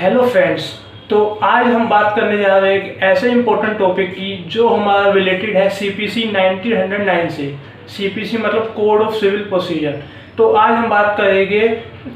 Hello friends. तो आज हम बात करने जा रहे हैं एक ऐसे इम्पोर्टेंट टॉपिक की जो हमारा रिलेटेड है सीपीसी 1909 से। सीपीसी मतलब कोड ऑफ सिविल प्रोसीजर। तो आज हम बात करेंगे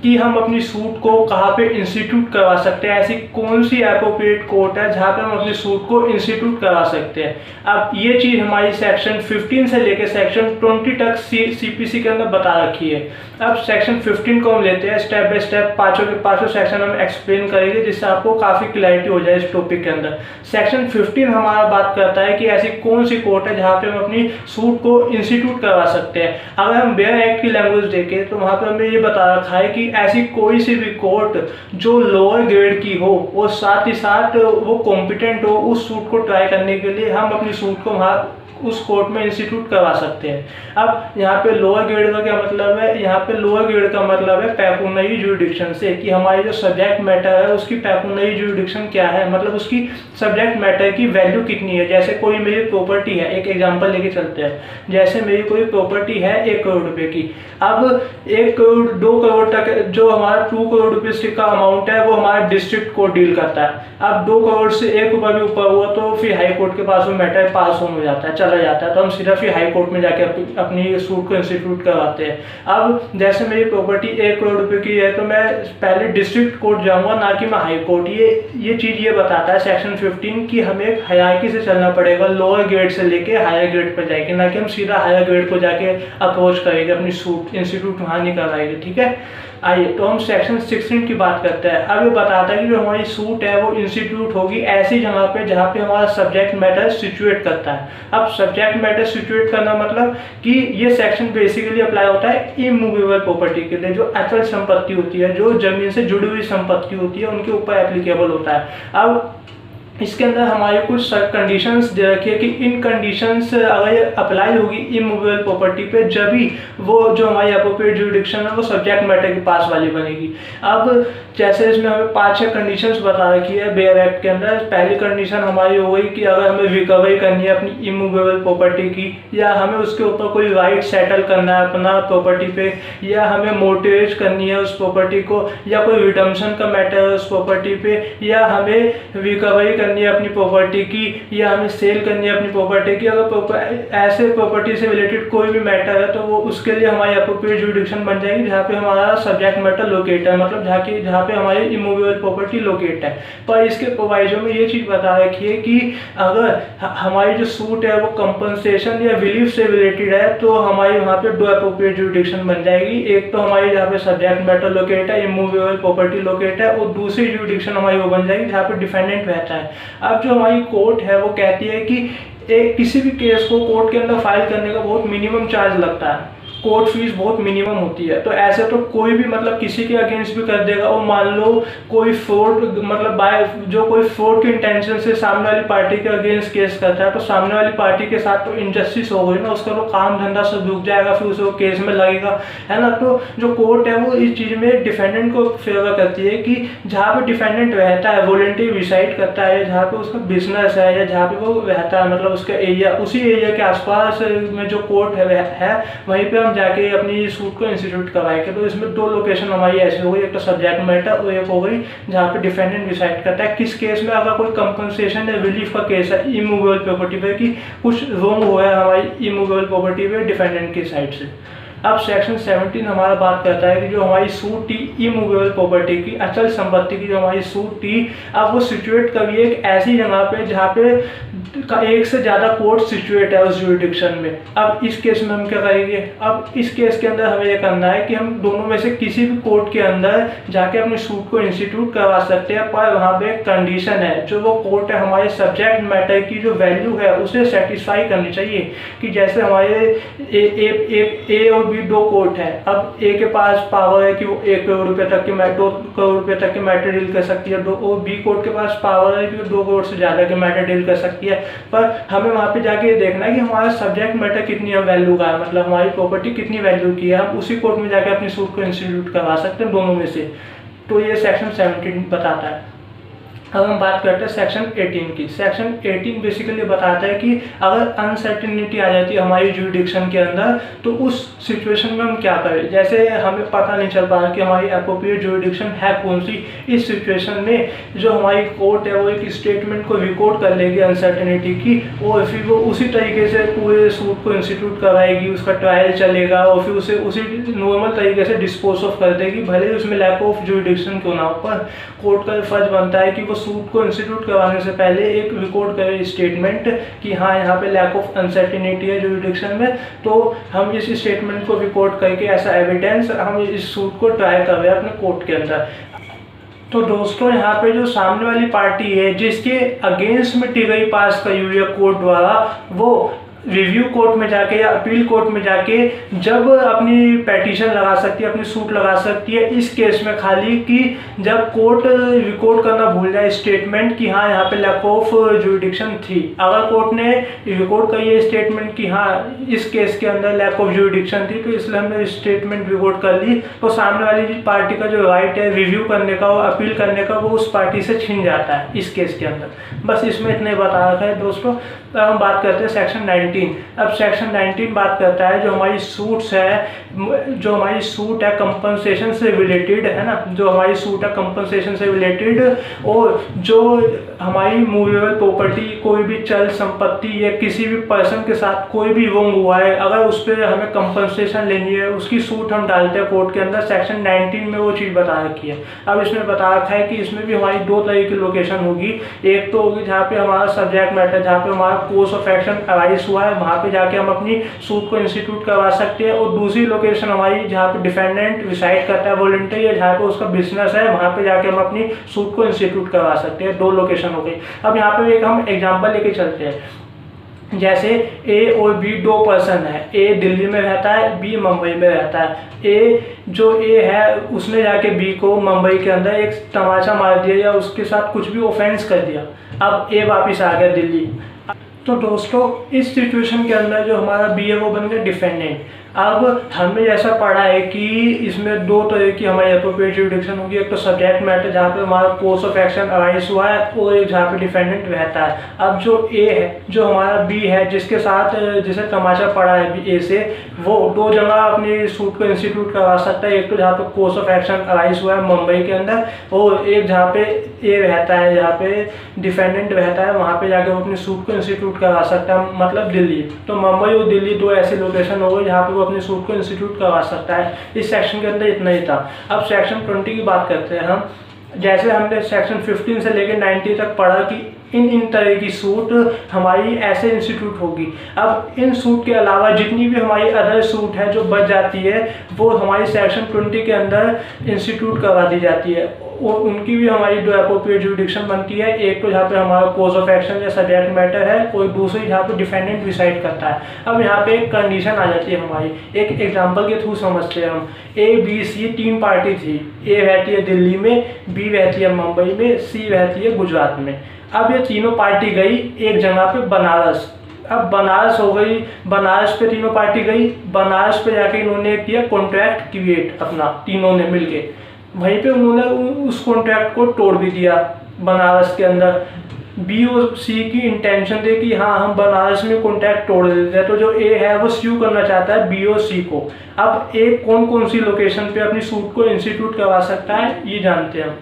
कि हम अपनी सूट को कहाँ पे इंस्टीट्यूट करवा सकते हैं, ऐसी कौन सी एप्रोप्रिएट कोर्ट है जहाँ पे हम अपनी सूट को इंस्टीट्यूट करवा सकते हैं। अब ये चीज़ हमारी सेक्शन 15 से लेकर सेक्शन 20 तक सीपीसी के अंदर बता रखी है। अब सेक्शन 15 को हम लेते हैं स्टेप बाय स्टेप, पाँचों के पाँचों सेक्शन हम एक्सप्लेन करेंगे जिससे आपको काफ़ी क्लैरिटी हो जाए इस टॉपिक के अंदर। सेक्शन 15 हमारा बात करता है कि ऐसी कौन सी कोर्ट है जहाँ पे हम अपनी सूट को इंस्टीट्यूट करवा सकते हैं। अगर हम बेयर एक्ट की लैंग्वेज देखें तो वहाँ पर हमें ये बता रखा है कि ऐसी कोई सी भी कोर्ट जो लोअर ग्रेड की हो और साथ ही साथ वो कॉम्पिटेंट हो उस सूट को ट्राई करने के लिए हम अपनी सूट को वहाँ उस कोर्ट में इंस्टीट्यूट करवा सकते हैं। अब यहाँ पे लोअर ग्रेड का क्या मतलब है, यहाँ पे लोअर ग्रेड का मतलब है पेकुनियरी जुरिडिक्शन से, कि हमारी जो सब्जेक्ट मैटर है उसकी पेकुनियरी जुरिडिक्शन क्या है, मतलब उसकी सब्जेक्ट मैटर की वैल्यू कितनी है। जैसे कोई मेरी प्रॉपर्टी है, एक एग्जांपल लेके चलते हैं, जैसे मेरी कोई प्रॉपर्टी है 1 करोड़ रुपए की। अब 1 करोड़ 2 करोड़ तक जो हमारा 2 करोड़ रुपये का अमाउंट है वो हमारा डिस्ट्रिक्ट कोर्ट डील करता है। अब 2 करोड़ से 1 रुपये भी ऊपर हुआ तो फिर हाई कोर्ट के पास वो मैटर पास ऑन हो जाता है, चला जाता है, तो हम सीधा फिर हाई कोर्ट में जाके अपनी सूट को इंस्टीट्यूट करवाते हैं। अब जैसे मेरी प्रॉपर्टी 1 करोड़ रुपए की है तो मैं पहले डिस्ट्रिक्ट कोर्ट जाऊंगा, ना कि मैं हाई कोर्ट। ये चीज़ ये बताता है सेक्शन 15 कि हमें एक हायरार्की से चलना पड़ेगा, लोअर ग्रेड से लेके हायर ग्रेड पर जाएंगे, ना कि हम सीधा हायर ग्रेड को जाके अप्रोच करेंगे, अपनी सूट इंस्टीट्यूट वहाँ नहीं करवाएंगे। ठीक है, आइए तो हम सेक्शन 16 की बात करते हैं। अब ये बताता है कि जो हमारी सूट है वो इंस्टीट्यूट होगी ऐसी जगह पे जहाँ पे हमारा सब्जेक्ट मैटर सिचुएट करता है। अब सब्जेक्ट मैटर सिचुएट करना मतलब कि ये सेक्शन बेसिकली अप्लाई होता है इमूवेबल प्रॉपर्टी के लिए, जो अचल संपत्ति होती है, जो जमीन से जुड़ी हुई संपत्ति होती है, उनके ऊपर एप्लीकेबल होता है। अब इसके अंदर हमारे कुछ कंडीशंस दे रखी है कि इन कंडीशंस अगर अप्लाई होगी इमूवेबल प्रॉपर्टी पे, जब भी वो जो हमारी एप्रोप्रिएट जुरिडिक्शन है वो सब्जेक्ट मैटर के पास वाली बनेगी। अब जैसे इसमें हमें 5-6 कंडीशंस बता रखी है बेयर एक्ट के अंदर। पहली कंडीशन हमारी हो गई कि अगर हमें रिकवरी करनी है अपनी इमूवेबल प्रॉपर्टी की, या हमें उसके ऊपर कोई राइट सेटल करना है अपना प्रॉपर्टी पे, या हमें मोर्टगेज करनी है उस प्रॉपर्टी को, या कोई रिडम्पशन का मैटर है उस प्रॉपर्टी पे, या हमें रिकवरी करनी है अपनी प्रॉपर्टी की, या हमें सेल करनी है अपनी प्रॉपर्टी की। अगर ऐसे प्रॉपर्टी से रिलेटेड कोई भी मैटर है तो वो उसके लिए हमारी एप्रोप्रिएट जुरिडिक्शन बन जाएगी जहाँ पे हमारा सब्जेक्ट मैटर लोकेट है, मतलब जहाँ पे हमारी इमूवेबल प्रॉपर्टी लोकेट है। पर इसके प्रोवाइजो में ये चीज़ बता रखी है कि अगर हमारी जो सूट है वो कंपनसेशन या रिलीफ से रिलेटेड है तो हमारी वहाँ पे 2 एप्रोप्रिएट जुरिडिक्शन बन जाएगी। एक तो हमारी जहाँ पे सब्जेक्ट मैटर लोकेट है, इमूवेबल प्रॉपर्टी लोकेट है, और दूसरी जुरिडिक्शन हमारी वो बन जाएगी जहाँ पे डिफेंडेंट रहता है। अब जो हमारी कोर्ट है वो कहती है कि किसी भी केस को कोर्ट के अंदर फाइल करने का बहुत मिनिमम चार्ज लगता है, कोर्ट फीस बहुत मिनिमम होती है। तो ऐसे तो कोई भी मतलब किसी के अगेंस्ट भी कर देगा, और मान लो कोई फ्रॉड मतलब कोई फ्रॉड के इंटेंशन से सामने वाली पार्टी के अगेंस्ट केस करता है तो सामने वाली पार्टी के साथ तो इनजस्टिस हो गई ना, उसका तो काम धंधा सब रुक जाएगा, फिर उसे वो केस में लगेगा, है ना। तो जो कोर्ट है वो इस चीज़ में डिफेंडेंट को फेवर करती है कि जहाँ पे डिफेंडेंट रहता है, वॉलंटरी रिसाइड करता है, जहाँ पे उसका बिजनेस है या जहाँ पे वो रहता है, मतलब उसका एरिया, उसी एरिया के आसपास में जो कोर्ट है वहीं पे हम जाके अपनी सूट को इंस्टीट्यूट करवाएंगे। तो इसमें 2 लोकेशन हमारी ऐसी हो गई, एक तो सब्जेक्ट मैटर और एक हो गई जहाँ पे डिफेंडेंट डिसाइड करता है किस केस में अगर कोई कंपनसेशन या रिलीफ का केस है इमूवेबल प्रॉपर्टी पे, कि कुछ रॉन्ग हुआ है हमारी इमूवेबल प्रॉपर्टी पे डिफेंडेंट की साइड से। अब सेक्शन 17 हमारा बात करता है कि जो हमारी सूट थी इमूवेबल प्रॉपर्टी की, अचल संपत्ति की जो हमारी सूट थी, अब वो सिचुएट करिए एक ऐसी जगह पे जहाँ पे एक से ज़्यादा कोर्ट सिचुएट है उस जुरिडिक्शन में। अब इस केस में हम क्या करेंगे, अब इस केस के अंदर हमें ये करना है कि हम दोनों में से किसी भी कोर्ट के अंदर जाके अपनी सूट को इंस्टीट्यूट करवा सकते हैं, पर वहाँ पे एक कंडीशन है, जो वो कोर्ट है हमारे सब्जेक्ट मैटर की जो वैल्यू है उसे सेटिस्फाई करनी चाहिए। कि जैसे हमारे ए और बी 2 कोर्ट है, अब ए के पास पावर है कि वो 1 करोड़ रुपये तक के 2 करोड़ रुपये तक के मैटर डील कर सकती है, और बी कोर्ट के पास पावर है कि वो 2 करोड़ से ज़्यादा के मैटर डील कर सकती है। पर हमें वहाँ पे जाके ये देखना है कि हमारा सब्जेक्ट मैटर कितनी वैल्यू का है, मतलब हमारी प्रॉपर्टी कितनी वैल्यू की है, हम उसी कोर्ट में जाके अपनी सूट को इंस्टीट्यूट करवा सकते हैं दोनों में से। तो ये सेक्शन 17 बताता है। अब हम बात करते हैं सेक्शन 18 की। सेक्शन 18 बेसिकली बताता है कि अगर अनसर्टेनिटी आ जाती है हमारी जुरिडिक्शन के अंदर तो उस सिचुएशन में हम क्या करें। जैसे हमें पता नहीं चल पा रहा कि हमारी एप्रोप्रिएट जुरिडिक्शन है कौन सी, इस सिचुएशन में जो हमारी कोर्ट है वो एक स्टेटमेंट को रिकॉर्ड कर लेगी अनसर्टेनिटी की, और फिर वो उसी तरीके से पूरे सूट को इंस्टीट्यूट कराएगी, उसका ट्रायल चलेगा और फिर उसे उसी नॉर्मल तरीके से डिस्पोज ऑफ कर देगी, भले ही उसमें लैक ऑफ जुरिडिक्शन क्यों ना हो। पर कोर्ट का फर्ज बनता है कि वो सूट को इंस्टीट्यूट करवाने से पहले एक रिकॉर्ड करे स्टेटमेंट कि हाँ यहाँ पे लैक ऑफ अनसर्टेनिटी है जुरिडिक्शन में, तो हम इस स्टेटमेंट को रिकॉर्ड करके ऐसा एविडेंस हम इस सूट को ट्राई कर रहे हैं अपने कोर्ट के अंदर। तो दोस्तों यहाँ पे जो सामने वाली पार्टी है जिसके अगेंस्ट में टिगरी पास करी हुई है कोर्ट द्वारा, वो रिव्यू कोर्ट में जाके या अपील कोर्ट में जाके जब अपनी पेटिशन लगा सकती है, अपनी सूट लगा सकती है इस केस में खाली कि जब कोर्ट रिकॉर्ड करना भूल जाए स्टेटमेंट कि हाँ यहाँ पे लैक ऑफ जुरिडिक्शन थी। अगर कोर्ट ने रिकॉर्ड करी है स्टेटमेंट कि हाँ इस केस के अंदर लैक ऑफ जुरिडिक्शन थी तो इसलिए हमने स्टेटमेंट रिकॉर्ड कर ली, तो सामने वाली पार्टी का जो राइट है रिव्यू करने का और अपील करने का वो उस पार्टी से छिन जाता है इस केस के अंदर। बस इसमें इतने बता रखा है दोस्तों। अब हम बात करते हैं सेक्शन 19। अब सेक्शन 19 बात करता है जो हमारी सूट्स है, जो हमारी सूट है कंपनसेशन से रिलेटेड है ना, जो हमारी सूट है कंपनसेशन से रिलेटेड, और जो हमारी मूवेबल प्रॉपर्टी कोई भी चल संपत्ति या किसी भी पर्सन के साथ कोई भी रॉन्ग हुआ है, अगर उस पर हमें कंपनसेशन लेनी है उसकी सूट हम डालते हैं कोर्ट के अंदर। सेक्शन 19 में वो चीज़ बता रखी है। अब इसमें बता रखा है कि इसमें भी हमारी दो तरह की लोकेशन होगी। एक तो होगी जहाँ पे हमारा सब्जेक्ट मैटर, जहाँ पे हमारा कोर्स ऑफ एक्शन अराइज हुआ है, वहाँ पे जाके हम अपनी सूट को इंस्टीट्यूट करवा सकते हैं, और दूसरी लोकेशन हमारी जहाँ पे डिफेंडेंट रिसाइड करता है वॉलंटरी, या जहाँ पे उसका बिजनेस है वहाँ पे जाके हम अपनी सूट को इंस्टीट्यूट करवा सकते हैं। दो लोकेशन हो गई। अब यहाँ पे एक हम एग्जांपल लेके चलते हैं। जैसे ए और बी दो पर्सन है, ए दिल्ली में रहता है, बी मुंबई में रहता है। ए है उसने जाके बी को मुंबई के अंदर एक तमाचा मार दिया या उसके साथ कुछ भी ऑफेंस कर दिया। अब ए वापस आ गया दिल्ली। तो दोस्तों इस सिचुएशन के अंदर जो हमारा बी है वो बन गया डिफेंडेंट। अब हमने जैसा पढ़ा है कि इसमें दो तरह की हमारी एप्रोप्रिएट जुरिडिक्शन होगी, एक तो सब्जेक्ट मैटर जहाँ पे हमारा कोर्स ऑफ एक्शन अराइज हुआ है, और एक जहाँ पे डिफेंडेंट रहता है। अब जो ए है, जो हमारा बी है जिसके साथ जिसे तमाचा पड़ा है ए से, वो दो जगह अपनी सूट को इंस्टीट्यूट करवा सकता है। एक तो जहाँ पे कोर्स ऑफ एक्शन अराइज हुआ है मुंबई के अंदर, और एक जहाँ पे ए रहता है, जहाँ पे डिफेंडेंट रहता है, वहाँ पे जाके वो अपनी सूट को इंस्टीट्यूट करवा सकता है, मतलब दिल्ली। तो मुंबई और दिल्ली दो ऐसी लोकेशन हो गई जहाँ पे अपनी सूट को इंस्टीट्यूट करवा सकता है। इस सेक्शन के अंदर इतना ही था। अब सेक्शन 20 की बात करते हैं हम। जैसे हमने सेक्शन 15 से लेकर 90 तक पढ़ा कि इन तरह की सूट हमारी ऐसे इंस्टीट्यूट होगी। अब इन सूट के अलावा जितनी भी हमारी अदर सूट है जो बच जाती है वो हमारी सेक्शन 20 के अंदर इंस्टीट्यूट करवा दी जाती है, और उनकी भी हमारी दो एप्रोप्रिएट जुरिडिक्शन बनती है। एक तो जहाँ पे हमारा कोर्स ऑफ एक्शन या सब्जेक्ट मैटर है, और दूसरी जहाँ पे डिफेंडेंट डिसाइड करता है। अब यहाँ पे एक कंडीशन आ जाती है हमारी, एक एग्जांपल के थ्रू समझते हैं हम। ए बी सी तीन पार्टी थी, ए रहती है दिल्ली में, बी रहती है मुंबई में, सी रहती है गुजरात में। अब ये तीनों पार्टी गई एक जगह पे बनारस। अब बनारस हो गई, बनारस पे तीनों पार्टी गई, बनारस पे जाके इन्होंने किया कॉन्ट्रैक्ट क्रिएट अपना, तीनों ने मिलके वहीं पे उन्होंने उस कॉन्ट्रैक्ट को तोड़ भी दिया बनारस के अंदर। बी और सी की इंटेंशन थी कि हाँ हम बनारस में कॉन्ट्रैक्ट तोड़ देते हैं, तो जो ए है वो स्यू करना चाहता है बी और सी को। अब ए कौन कौन सी लोकेशन पे अपनी सूट को इंस्टीट्यूट करवा सकता है ये जानते हैं हम।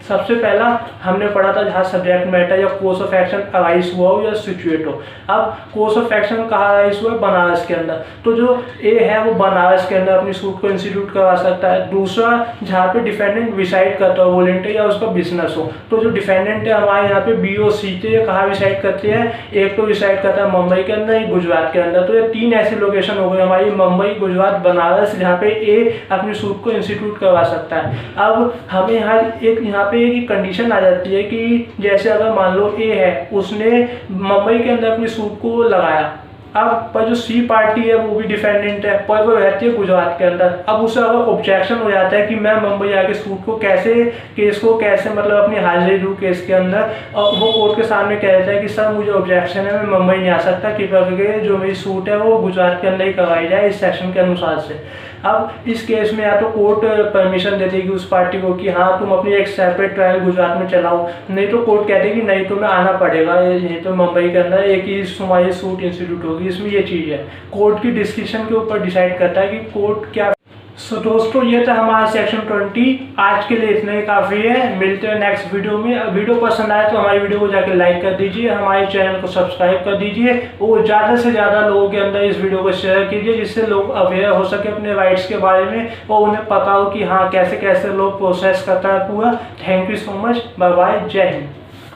सबसे पहला हमने पढ़ा था जहाँ सब्जेक्ट मैटर या कोर्स ऑफ एक्शन अराइज हुआ हो या सिचुएट हो। अब कोर्स ऑफ एक्शन कहाँ अराइज हुआ है? बनारस के अंदर। तो जो ए है वो बनारस के अंदर अपनी सूट को इंस्टीट्यूट करवा सकता है। दूसरा जहाँ पे डिफेंडेंट रिसाइड करता हो, वॉलंटरी या उसका बिजनेस हो, तो जो डिफेंडेंट है हमारे यहाँ पे बी और सी थे, कहाँ रिसाइड करते हैं? एक तो रिसाइड करता है मुंबई के अंदर, एक गुजरात के अंदर। तो ये तीन ऐसी लोकेशन हो गई हमारी, मुंबई, गुजरात, बनारस, जहाँ पे ए अपनी सूट को इंस्टीट्यूट करवा सकता है। अब हमें यहाँ पे एक कंडीशन आ जाती है कि जैसे अगर मान लो ए है, उसने मुंबई के अंदर अपनी सूट को लगाया। अब पर जो सी पार्टी है वो भी डिफेंडेंट है, पर वो रहती है गुजरात के अंदर। अब उसे अगर ऑब्जेक्शन हो जाता है कि मैं मुंबई आके सूट को केस को कैसे मतलब अपनी हाजिरी दूँ केस के अंदर, और वो कोर्ट के सामने कह देता है कि सर मुझे ऑब्जेक्शन है, मैं मुंबई नहीं आ सकता, कृपया करके जो मेरी सूट है वो गुजरात के अंदर ही करवाई जाए इस सेक्शन के अनुसार से। अब इस केस में या तो कोर्ट परमिशन दे देगी उस पार्टी को कि हाँ तुम अपनी एक सेपरेट ट्रायल गुजरात में चलाओ, नहीं तो कोर्ट कह देगी नहीं तुम्हें आना पड़ेगा, यहीं तो मुंबई के अंदर एक ही तुम्हारी सूट इंस्टीट्यूट होगी। इसमें ये चीज़ है, कोर्ट की डिस्क्रिप्शन के ऊपर डिसाइड करता है कि कोर्ट क्या। सो दोस्तों ये था हमारा सेक्शन 20। आज के लिए इतना ही काफ़ी है, मिलते हैं नेक्स्ट वीडियो में। वीडियो पसंद आए तो हमारी वीडियो को जाकर लाइक कर दीजिए, हमारे चैनल को सब्सक्राइब कर दीजिए और ज़्यादा से ज़्यादा लोगों के अंदर इस वीडियो को शेयर कीजिए, जिससे लोग अवेयर हो सके अपने राइट्स के बारे में और उन्हें पता हो कि हाँ कैसे कैसे लोग प्रोसेस करता है पूरा। Thank you so much, bye bye, Jai Hind.